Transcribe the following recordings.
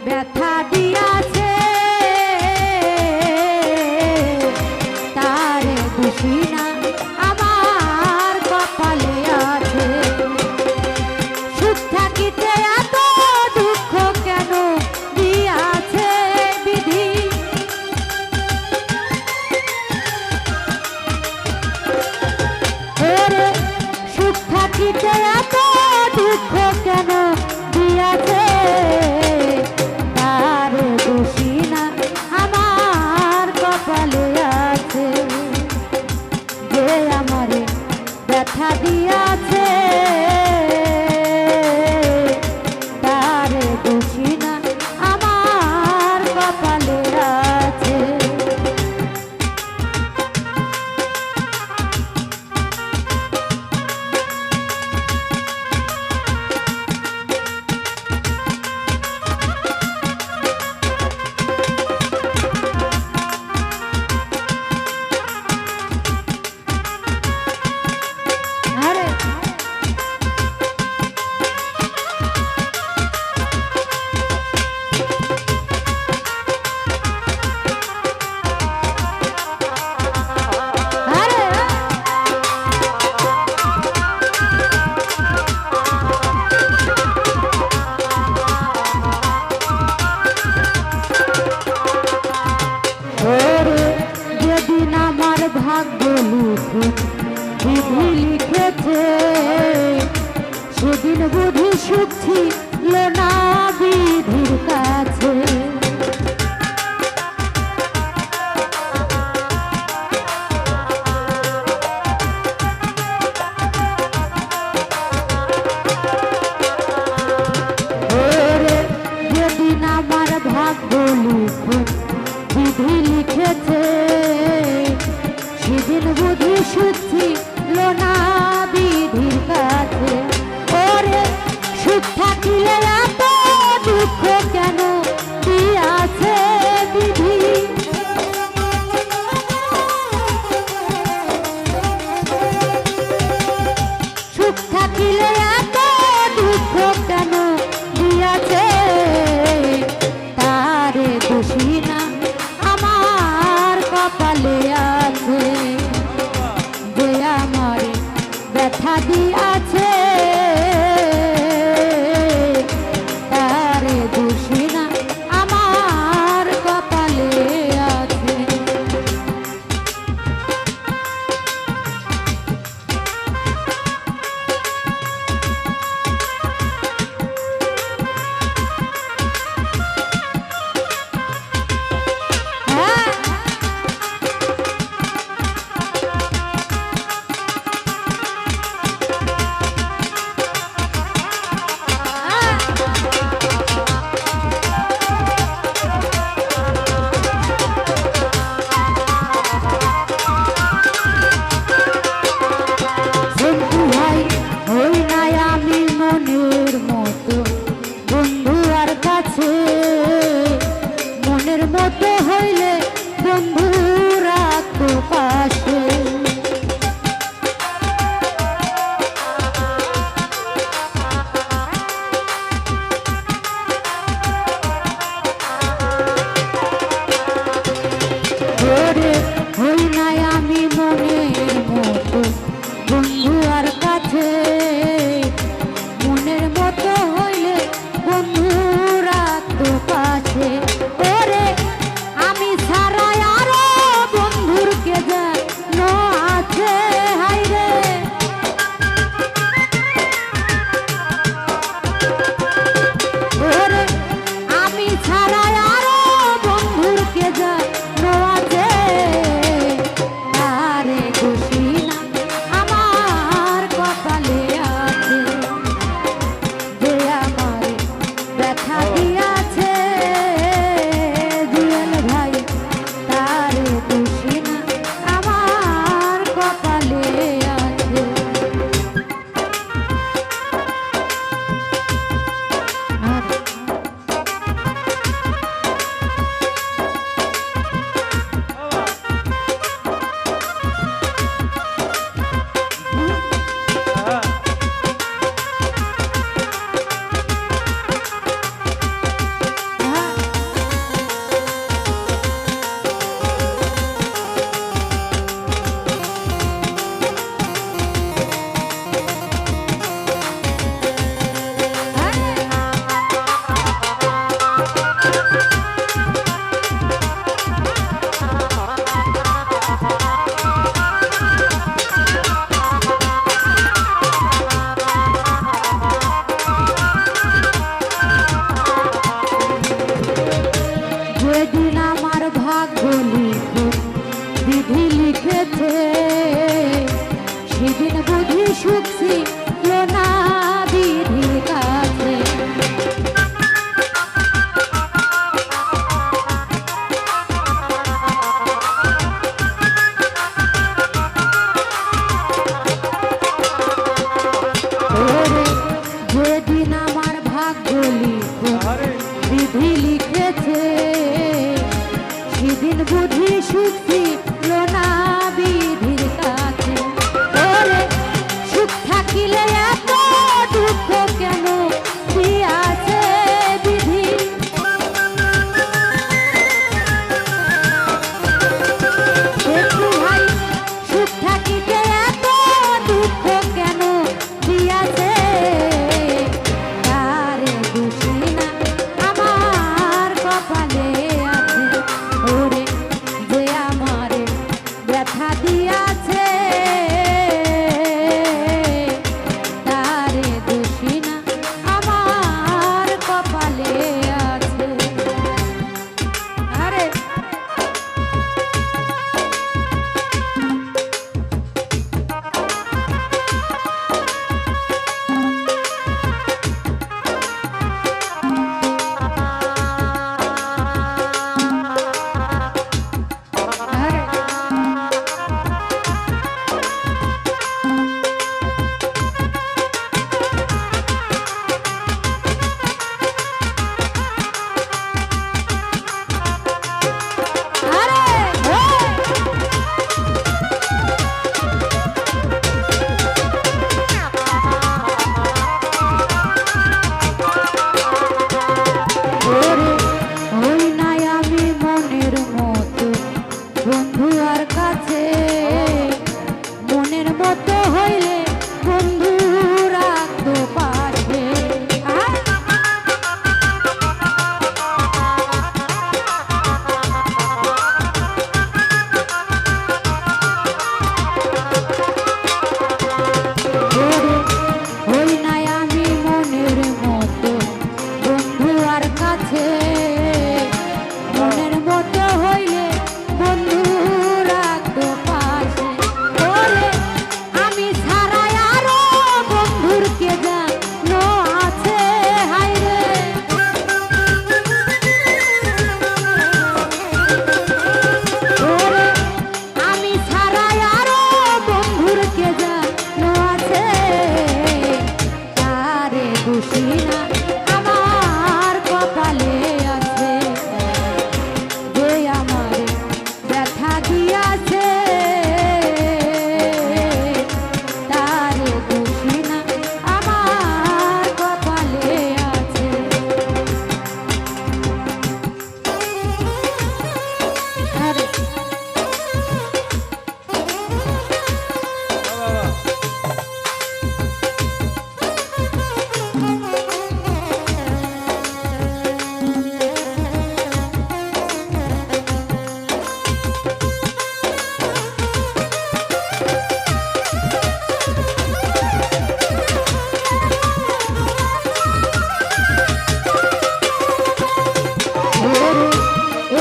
ব্যথা দিয়াছে তারে খুশি না আমার কপালে আছে সুখ থাকিতে এত দুঃখ কেন দিয়াছে বিধি ওরে সুখ থাকিতে এত দুঃখ কেন দিয়াছে তারে খুশি না আমার কপালে আছে যে আমারে ব্যথা দিয়াছে তারে খুশি না আমার কপালে আছে ভাগ্য বিধি লিখেছে সেদিন বুঝি সুখ ছিল না বিধির কাছে যেদিন আমার ভাগ্য বিধি লিখেছে সেদিন বুঝি সুখ ছিল না বিধির কাছে ওরে সুখ থাকিলে এত দুঃখ কেন দিয়াছে বিধি সুখ থাকিলে এত দুঃখ কেন দিয়াছে তারে খুশি না আমার কপালে আছে যে আমার ব্যথা দিয়াছে তারে খুশি না আমার কপালে আছে মনের মতো হইলে বন্ধু রাখো পাশে হই নাই আমি মনের মতো বন্ধু আর কাছে মনের মতো হইলে বন্ধু রাখো পাশে ওরে আমি ছাড়াই আরো বন্ধুর কে যেন আছে হাইরে ওরে আমি ছাড়াই আরো বন্ধুর কে যেন আছে তারে খুশি না আমার কপালে আছে যে আমার ব্যথা দিয়াছে জুয়েল ভাই তারে খুশি না আমার কপালে আছে সুখ ছিল না বিধির কাছে। ওরে সুখ থাকিলে এত দুঃখ কেন দিয়াছে বিধি। একটু ভাই সুখ থাকিতে এত দুঃখ কেন দিয়াছে, তারে দোষী না আমার কপালে আছে। ওরে যে আমারে ব্যথা দিয়াছে, তারে দোষী না আমার কপালে আছে। আরে বন্ধু আর কাছে মনের মতো হইলে বন্ধু রাখতো পাশে। হই নাই আমি মনের মতো বন্ধু আর কাছে, মনের মতো হইলে বন্ধু রাখতো পাশে। ওরে আমি ছাড়াই আরো বন্ধুর কে জানো আছে, হায়রে ওরে আমি ছাড়াই আরো বন্ধুর কে জানো আছে, তারে দোষী না আমার কপালে আছে। যে আমারে ব্যথা দিয়াছে, তারে দোষী না আমার কপালে আছে। আরে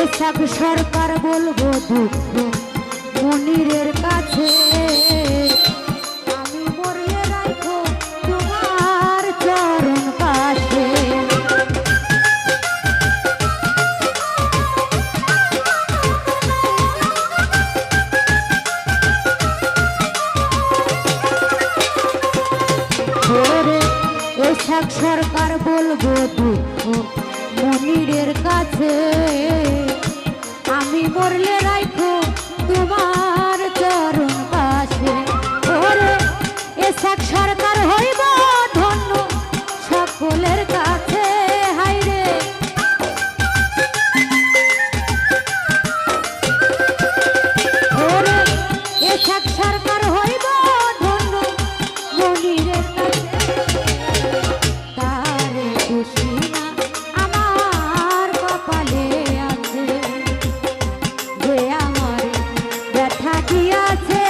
এসব সরকার বলবো দুঃখ মনিরের কাছে, আমি মরলে রাখো তোমার চরণ পাশে। এসব সরকার বলবো দুঃখ মনিরের কাছে, আমি মরলে রাখো তোমার চরণ পাশে। ওরে এসব সরকার হইব ধন্য সকলের কাছে, হায়রে ওরে এসব সরকার হইব ধন্য মনিরের কাছে, তারে দোষী না আমার কপালে আছে। যে আমার ব্যথা দিয়াছে,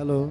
হ্যালো।